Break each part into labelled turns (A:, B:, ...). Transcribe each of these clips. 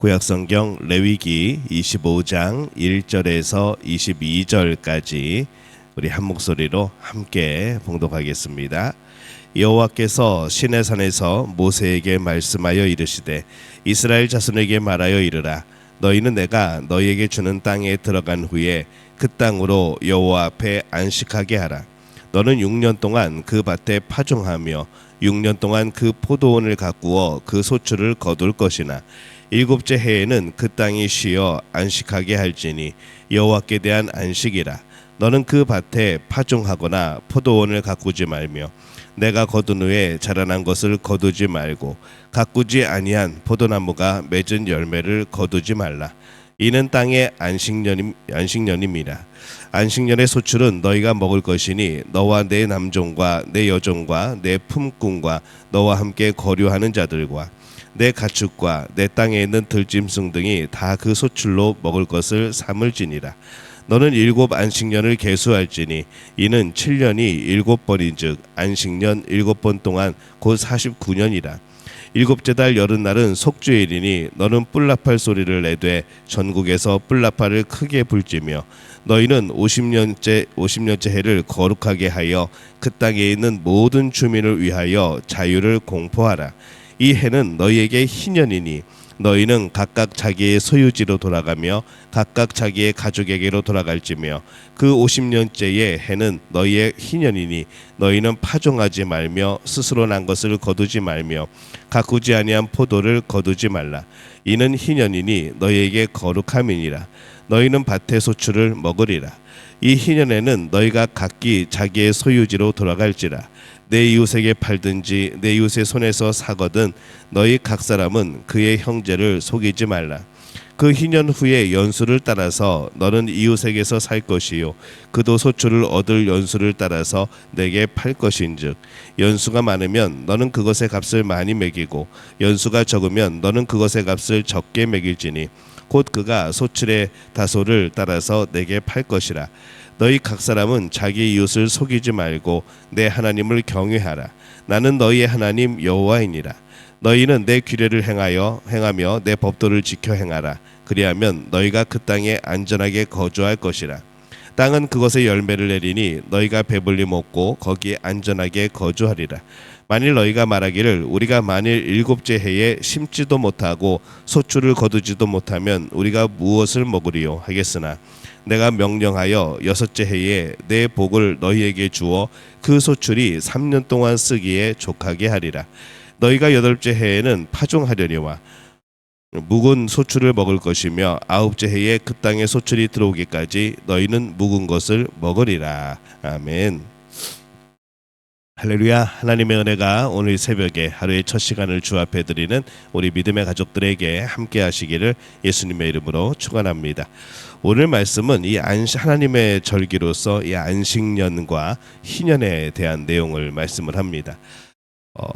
A: 구약성경 레위기 25장 1절에서 22절까지 우리 한 목소리로 함께 봉독하겠습니다. 여호와께서 시내산에서 모세에게 말씀하여 이르시되 이스라엘 자손에게 말하여 이르라. 너희는 내가 너희에게 주는 땅에 들어간 후에 그 땅으로 여호와 앞에 안식하게 하라. 너는 6년 동안 그 밭에 파종하며 6년 동안 그 포도원을 가꾸어 그 소출을 거둘 것이나 일곱째 해에는 그 땅이 쉬어 안식하게 할지니 여호와께 대한 안식이라. 너는 그 밭에 파종하거나 포도원을 가꾸지 말며 내가 거둔 후에 자라난 것을 거두지 말고 가꾸지 아니한 포도나무가 맺은 열매를 거두지 말라. 이는 땅의 안식년임이라. 안식년의 소출은 너희가 먹을 것이니 너와 내 남종과 내 여종과 내 품꾼과 너와 함께 거류하는 자들과 내 가축과 내 땅에 있는 들짐승 등이 다 그 소출로 먹을 것을 삼을지니라. 너는 7 안식년을 계수할지니 이는 7년이 7번인즉 안식년 7번 동안 곧 49년이라. 일곱째 달 여름날은 속죄일이니 너는 뿔나팔 소리를 내되 전국에서 뿔나팔을 크게 불지며 너희는 50년째 해를 거룩하게 하여 그 땅에 있는 모든 주민을 위하여 자유를 공포하라. 이 해는 너희에게 희년이니 너희는 각각 자기의 소유지로 돌아가며 각각 자기의 가족에게로 돌아갈지며 그 50년째의 해는 너희의 희년이니 너희는 파종하지 말며 스스로 난 것을 거두지 말며 가꾸지 아니한 포도를 거두지 말라. 이는 희년이니 너희에게 거룩함이니라. 너희는 밭의 소출을 먹으리라. 이 희년에는 너희가 각기 자기의 소유지로 돌아갈지라. 내 이웃에게 팔든지 내 이웃의 손에서 사거든 너희 각 사람은 그의 형제를 속이지 말라. 그 희년 후에 연수를 따라서 너는 이웃에게서 살 것이요 그도 소출을 얻을 연수를 따라서 내게 팔 것인즉 연수가 많으면 너는 그것의 값을 많이 매기고 연수가 적으면 너는 그것의 값을 적게 매길지니 곧 그가 소출의 다소를 따라서 내게 팔 것이라. 너희 각 사람은 자기 이웃을 속이지 말고 내 하나님을 경외하라. 나는 너희의 하나님 여호와이니라. 너희는 내 규례를 행하며 내 법도를 지켜 행하라. 그리하면 너희가 그 땅에 안전하게 거주할 것이라. 땅은 그것의 열매를 내리니 너희가 배불리 먹고 거기에 안전하게 거주하리라. 만일 너희가 말하기를 우리가 만일 7째 해에 심지도 못하고 소출을 거두지도 못하면 우리가 무엇을 먹으리요 하겠으나 내가 명령하여 6째 해에 내 복을 너희에게 주어 그 소출이 3년 동안 쓰기에 족하게 하리라. 너희가 8째 해에는 파종하려니와 묵은 소출을 먹을 것이며 9째 해에 그 땅에 소출이 들어오기까지 너희는 묵은 것을 먹으리라. 아멘. 할렐루야. 하나님의 은혜가 오늘 새벽에 하루의 첫 시간을 주 앞에 드리는 우리 믿음의 가족들에게 함께 하시기를 예수님의 이름으로 축원합니다. 오늘 말씀은 이 하나님의 절기로서 이 안식년과 희년에 대한 내용을 말씀을 합니다.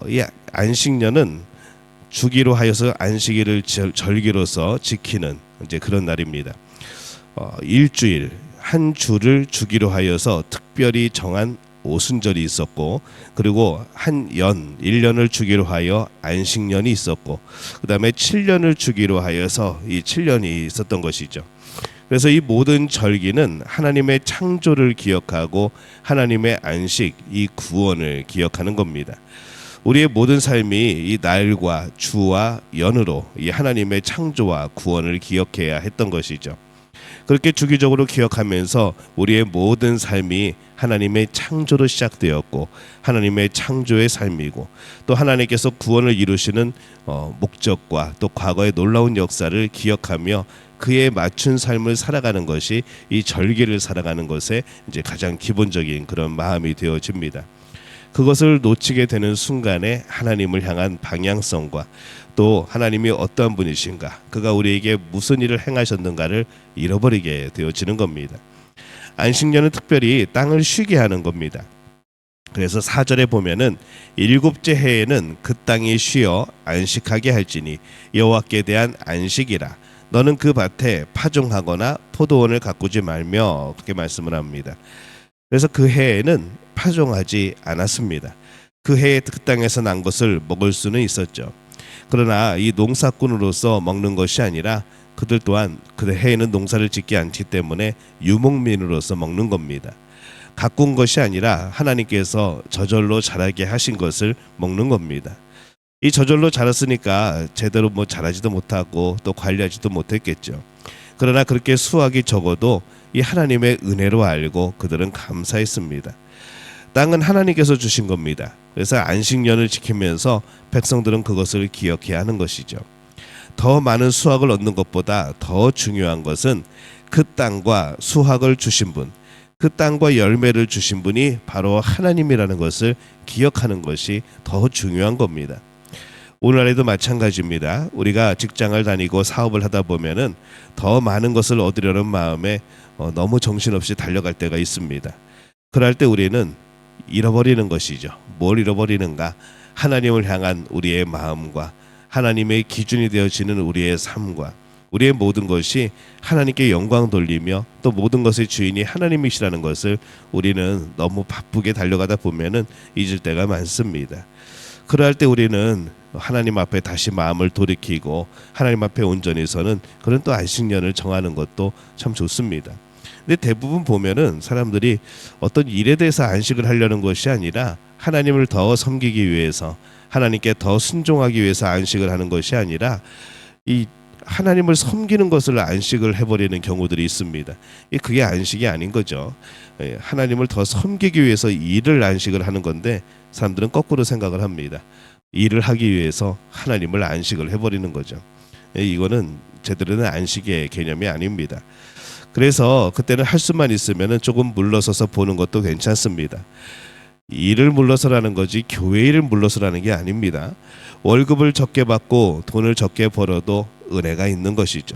A: 이 안식년은 주기로 하여서 안식일을 절기로서 지키는 이제 그런 날입니다. 일주일 한 주를 주기로 하여서 특별히 정한 오순절이 있었고 그리고 한 1년을 주기로 하여 안식년이 있었고 그 다음에 7년을 주기로 하여서 이 7년이 있었던 것이죠. 그래서 이 모든 절기는 하나님의 창조를 기억하고 하나님의 안식, 이 구원을 기억하는 겁니다. 우리의 모든 삶이 이 날과 주와 연으로 이 하나님의 창조와 구원을 기억해야 했던 것이죠. 그렇게 주기적으로 기억하면서 우리의 모든 삶이 하나님의 창조로 시작되었고 하나님의 창조의 삶이고 또 하나님께서 구원을 이루시는 목적과 또 과거의 놀라운 역사를 기억하며 그에 맞춘 삶을 살아가는 것이 이 절기를 살아가는 것에 이제 가장 기본적인 그런 마음이 되어집니다. 그것을 놓치게 되는 순간에 하나님을 향한 방향성과 또 하나님이 어떠한 분이신가, 그가 우리에게 무슨 일을 행하셨는가를 잃어버리게 되어지는 겁니다. 안식년은 특별히 땅을 쉬게 하는 겁니다. 그래서 4절에 보면은 7째 해에는 그 땅이 쉬어 안식하게 할지니 여호와께 대한 안식이라. 너는 그 밭에 파종하거나 포도원을 가꾸지 말며 그렇게 말씀을 합니다. 그래서 그 해에는 파종하지 않았습니다. 그 해에 그 땅에서 난 것을 먹을 수는 있었죠. 그러나 이 농사꾼으로서 먹는 것이 아니라 그들 또한 그 해에는 농사를 짓지 않기 때문에 유목민으로서 먹는 겁니다. 가꾼 것이 아니라 하나님께서 저절로 자라게 하신 것을 먹는 겁니다. 이 저절로 자랐으니까 제대로 자라지도 못하고 또 관리하지도 못했겠죠. 그러나 그렇게 수확이 적어도 이 하나님의 은혜로 알고 그들은 감사했습니다. 땅은 하나님께서 주신 겁니다. 그래서 안식년을 지키면서 백성들은 그것을 기억해야 하는 것이죠. 더 많은 수확을 얻는 것보다 더 중요한 것은 그 땅과 수확을 주신 분, 그 땅과 열매를 주신 분이 바로 하나님이라는 것을 기억하는 것이 더 중요한 겁니다. 오늘날에도 마찬가지입니다. 우리가 직장을 다니고 사업을 하다 보면은 더 많은 것을 얻으려는 마음에 너무 정신없이 달려갈 때가 있습니다. 그럴 때 우리는 잃어버리는 것이죠. 뭘 잃어버리는가? 하나님을 향한 우리의 마음과 하나님의 기준이 되어지는 우리의 삶과 우리의 모든 것이 하나님께 영광 돌리며 또 모든 것의 주인이 하나님이시라는 것을 우리는 너무 바쁘게 달려가다 보면은 잊을 때가 많습니다. 그럴 때 우리는 하나님 앞에 다시 마음을 돌이키고 하나님 앞에 온전히 서는 그런 또 안식년을 정하는 것도 참 좋습니다. 근데 대부분 보면은 사람들이 어떤 일에 대해서 안식을 하려는 것이 아니라 하나님을 더 섬기기 위해서 하나님께 더 순종하기 위해서 안식을 하는 것이 아니라 이 하나님을 섬기는 것을 안식을 해버리는 경우들이 있습니다. 그게 안식이 아닌 거죠. 하나님을 더 섬기기 위해서 일을 안식을 하는 건데 사람들은 거꾸로 생각을 합니다. 일을 하기 위해서 하나님을 안식을 해버리는 거죠. 이거는 제대로 된 안식의 개념이 아닙니다. 그래서 그때는 할 수만 있으면 조금 물러서서 보는 것도 괜찮습니다. 일을 물러서라는 거지 교회 일을 물러서라는 게 아닙니다. 월급을 적게 받고 돈을 적게 벌어도 은혜가 있는 것이죠.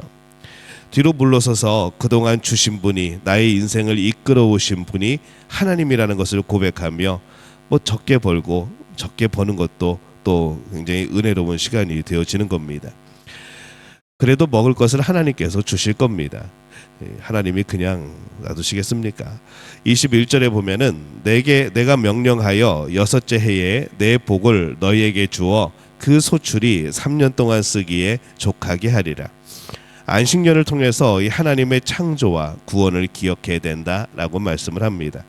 A: 뒤로 물러서서 그동안 주신 분이 나의 인생을 이끌어 오신 분이 하나님이라는 것을 고백하며 적게 벌고 적게 버는 것도 또 굉장히 은혜로운 시간이 되어지는 겁니다. 그래도 먹을 것을 하나님께서 주실 겁니다. 하나님이 그냥 놔두시겠습니까? 21절에 보면은 내가 명령하여 여섯째 해에 내 복을 너희에게 주어 그 소출이 3년 동안 쓰기에 족하게 하리라. 안식년을 통해서 이 하나님의 창조와 구원을 기억해야 된다라고 말씀을 합니다.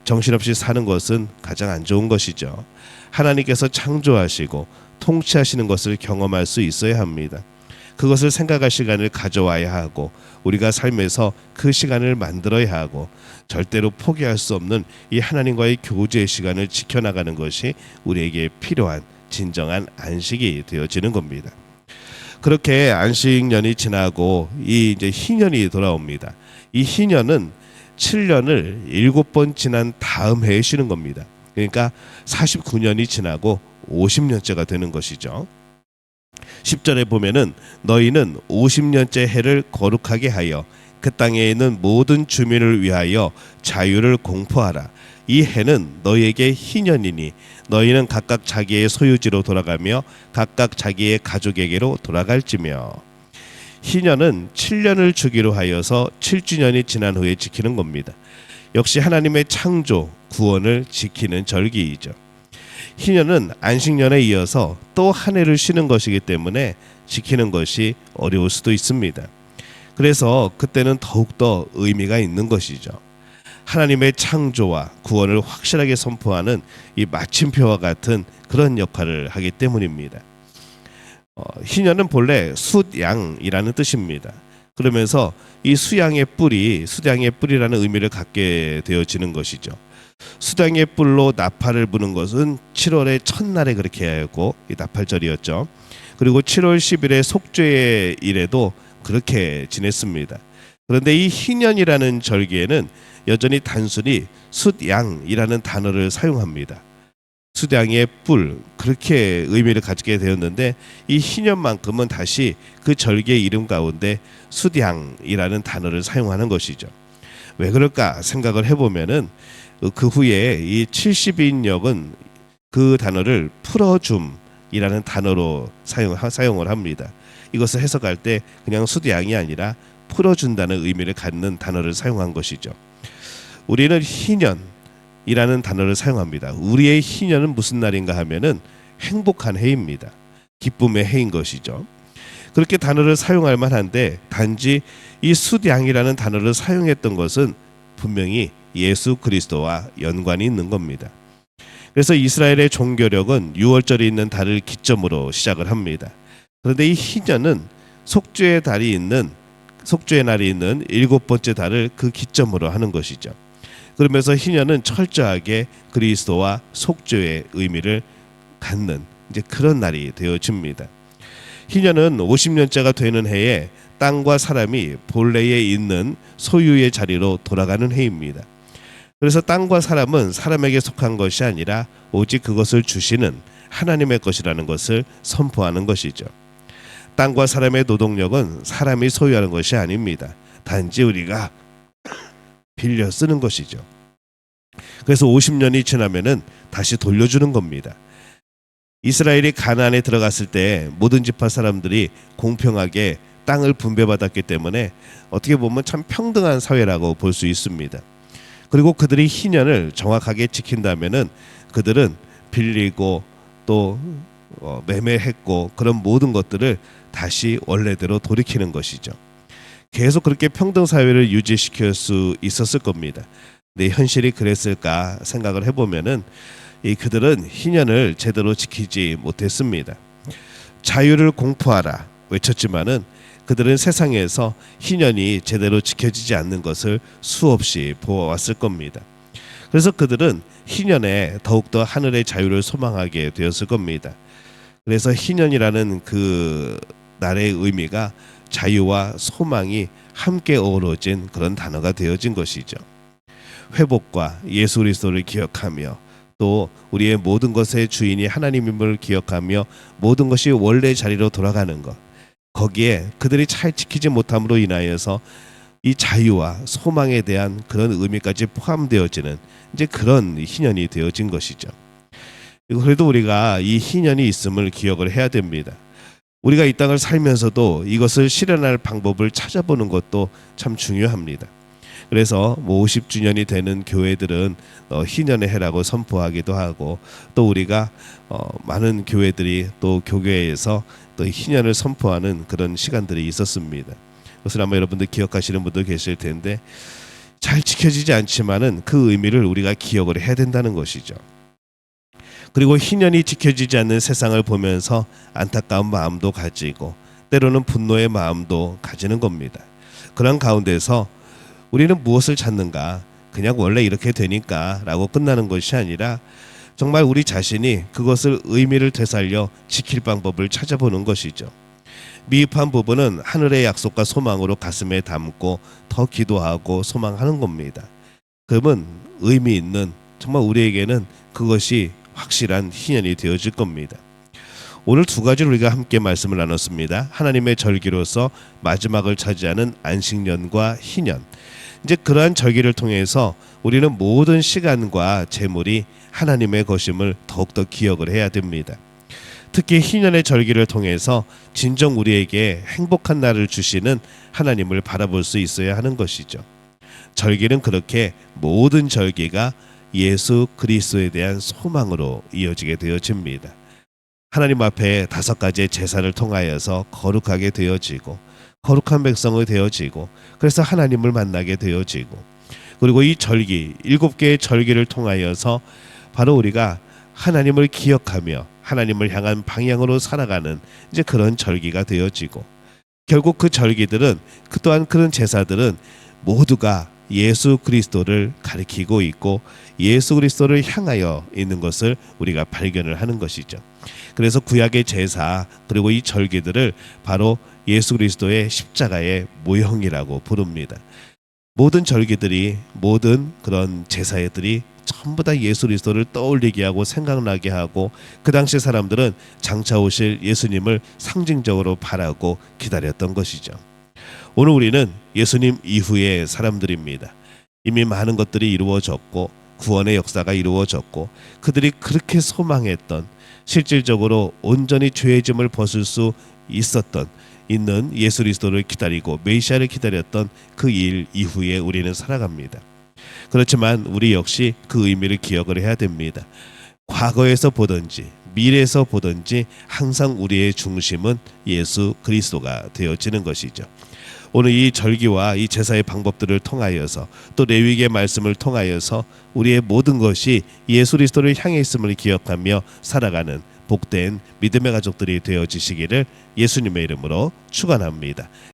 A: 정신없이 사는 것은 가장 안 좋은 것이죠. 하나님께서 창조하시고 통치하시는 것을 경험할 수 있어야 합니다. 그것을 생각할 시간을 가져와야 하고 우리가 삶에서 그 시간을 만들어야 하고 절대로 포기할 수 없는 이 하나님과의 교제의 시간을 지켜나가는 것이 우리에게 필요한 진정한 안식이 되어지는 겁니다. 그렇게 안식년이 지나고 이제 희년이 돌아옵니다. 이 희년은 7년을 7번 지난 다음 해에 쉬는 겁니다. 그러니까 49년이 지나고 50년째가 되는 것이죠. 10절에 보면은 너희는 50년째 해를 거룩하게 하여 그 땅에 있는 모든 주민을 위하여 자유를 공포하라. 이 해는 너희에게 희년이니 너희는 각각 자기의 소유지로 돌아가며 각각 자기의 가족에게로 돌아갈지며. 희년은 7년을 주기로 하여서 7주년이 지난 후에 지키는 겁니다. 역시 하나님의 창조, 구원을 지키는 절기이죠. 희년은 안식년에 이어서 또 한 해를 쉬는 것이기 때문에 지키는 것이 어려울 수도 있습니다. 그래서 그때는 더욱더 의미가 있는 것이죠. 하나님의 창조와 구원을 확실하게 선포하는 이 마침표와 같은 그런 역할을 하기 때문입니다. 희년은 본래 숫양이라는 뜻입니다. 그러면서 이 수양의 뿌리라는 의미를 갖게 되어지는 것이죠. 수양의 뿔로 나팔을 부는 것은 7월의 첫날에 그렇게 하고 이 나팔절이었죠. 그리고 7월 10일의 속죄의 일에도 그렇게 지냈습니다. 그런데 이 희년이라는 절기에는 여전히 단순히 숫양이라는 단어를 사용합니다. 숫양의 뿔, 그렇게 의미를 가지게 되었는데 이 희년만큼은 다시 그 절기의 이름 가운데 숫양이라는 단어를 사용하는 것이죠. 왜 그럴까 생각을 해보면은 그 후에 이 70인역은 그 단어를 풀어줌이라는 단어로 사용을 합니다. 이것을 해석할 때 그냥 숫양이 아니라 풀어준다는 의미를 갖는 단어를 사용한 것이죠. 우리는 희년이라는 단어를 사용합니다. 우리의 희년은 무슨 날인가 하면은 행복한 해입니다. 기쁨의 해인 것이죠. 그렇게 단어를 사용할 만한데 단지 이 숫양이라는 단어를 사용했던 것은 분명히 예수 그리스도와 연관이 있는 겁니다. 그래서 이스라엘의 종교력은 유월절이 있는 달을 기점으로 시작을 합니다. 그런데 이 희년은 속죄의 날이 있는 일곱 번째 달을 그 기점으로 하는 것이죠. 그러면서 희년은 철저하게 그리스도와 속죄의 의미를 갖는 이제 그런 날이 되어집니다. 희년은 50년째가 되는 해에 땅과 사람이 본래에 있는 소유의 자리로 돌아가는 해입니다. 그래서 땅과 사람은 사람에게 속한 것이 아니라 오직 그것을 주시는 하나님의 것이라는 것을 선포하는 것이죠. 땅과 사람의 노동력은 사람이 소유하는 것이 아닙니다. 단지 우리가 빌려 쓰는 것이죠. 그래서 50년이 지나면은 다시 돌려주는 겁니다. 이스라엘이 가나안에 들어갔을 때 모든 지파 사람들이 공평하게 땅을 분배받았기 때문에 어떻게 보면 참 평등한 사회라고 볼 수 있습니다. 그리고 그들이 희년을 정확하게 지킨다면은 그들은 빌리고 또 매매했고 그런 모든 것들을 다시 원래대로 돌이키는 것이죠. 계속 그렇게 평등 사회를 유지시킬 수 있었을 겁니다. 근데 현실이 그랬을까 생각을 해보면은 그들은 희년을 제대로 지키지 못했습니다. 자유를 공포하라 외쳤지만은 그들은 세상에서 희년이 제대로 지켜지지 않는 것을 수없이 보아왔을 겁니다. 그래서 그들은 희년에 더욱더 하늘의 자유를 소망하게 되었을 겁니다. 그래서 희년이라는 그 날의 의미가 자유와 소망이 함께 어우러진 그런 단어가 되어진 것이죠. 회복과 예수 그리스도를 기억하며 또 우리의 모든 것의 주인이 하나님임을 기억하며 모든 것이 원래 자리로 돌아가는 것, 거기에 그들이 잘 지키지 못함으로 인하여서 이 자유와 소망에 대한 그런 의미까지 포함되어지는 이제 그런 희년이 되어진 것이죠. 그래도 우리가 이 희년이 있음을 기억을 해야 됩니다. 우리가 이 땅을 살면서도 이것을 실현할 방법을 찾아보는 것도 참 중요합니다. 그래서 50주년이 되는 교회들은 희년의 해라고 선포하기도 하고 또 우리가 많은 교회들이 또 교회에서 또 희년을 선포하는 그런 시간들이 있었습니다. 그것을 아마 여러분들 기억하시는 분도 계실 텐데 잘 지켜지지 않지만은 그 의미를 우리가 기억을 해야 된다는 것이죠. 그리고 희년이 지켜지지 않는 세상을 보면서 안타까운 마음도 가지고 때로는 분노의 마음도 가지는 겁니다. 그런 가운데서 우리는 무엇을 찾는가? 그냥 원래 이렇게 되니까 라고 끝나는 것이 아니라 정말 우리 자신이 그것을 의미를 되살려 지킬 방법을 찾아보는 것이죠. 미흡한 부분은 하늘의 약속과 소망으로 가슴에 담고 더 기도하고 소망하는 겁니다. 그러면 의미 있는 정말 우리에게는 그것이 확실한 희년이 되어질 겁니다. 오늘 두 가지를 우리가 함께 말씀을 나눴습니다. 하나님의 절기로서 마지막을 차지하는 안식년과 희년. 이제 그러한 절기를 통해서 우리는 모든 시간과 재물이 하나님의 것임을 더욱더 기억을 해야 됩니다. 특히 희년의 절기를 통해서 진정 우리에게 행복한 날을 주시는 하나님을 바라볼 수 있어야 하는 것이죠. 절기는 그렇게 모든 절기가 예수 그리스도에 대한 소망으로 이어지게 되어집니다. 하나님 앞에 5가지의 제사를 통하여서 거룩하게 되어지고 거룩한 백성이 되어지고 그래서 하나님을 만나게 되어지고 그리고 이 절기 7개의 절기를 통하여서 바로 우리가 하나님을 기억하며 하나님을 향한 방향으로 살아가는 이제 그런 절기가 되어지고 결국 그 절기들은 또한 그런 제사들은 모두가 예수 그리스도를 가리키고 있고 예수 그리스도를 향하여 있는 것을 우리가 발견을 하는 것이죠. 그래서 구약의 제사 그리고 이 절기들을 바로 예수 그리스도의 십자가의 모형이라고 부릅니다. 모든 절기들이 모든 그런 제사들이 전부 다 예수 그리스도를 떠올리게 하고 생각나게 하고 그 당시 사람들은 장차 오실 예수님을 상징적으로 바라고 기다렸던 것이죠. 오늘 우리는 예수님 이후의 사람들입니다. 이미 많은 것들이 이루어졌고 구원의 역사가 이루어졌고 그들이 그렇게 소망했던 실질적으로 온전히 죄의 짐을 벗을 수 있는 예수 그리스도를 기다리고 메시아를 기다렸던 그 일 이후에 우리는 살아갑니다. 그렇지만 우리 역시 그 의미를 기억을 해야 됩니다. 과거에서 보든지 미래에서 보든지 항상 우리의 중심은 예수 그리스도가 되어지는 것이죠. 오늘 이 절기와 이 제사의 방법들을 통하여서 또 레위기의 말씀을 통하여서 우리의 모든 것이 예수 그리스도를 향해 있음을 기억하며 살아가는 복된 믿음의 가족들이 되어지시기를 예수님의 이름으로 축원합니다.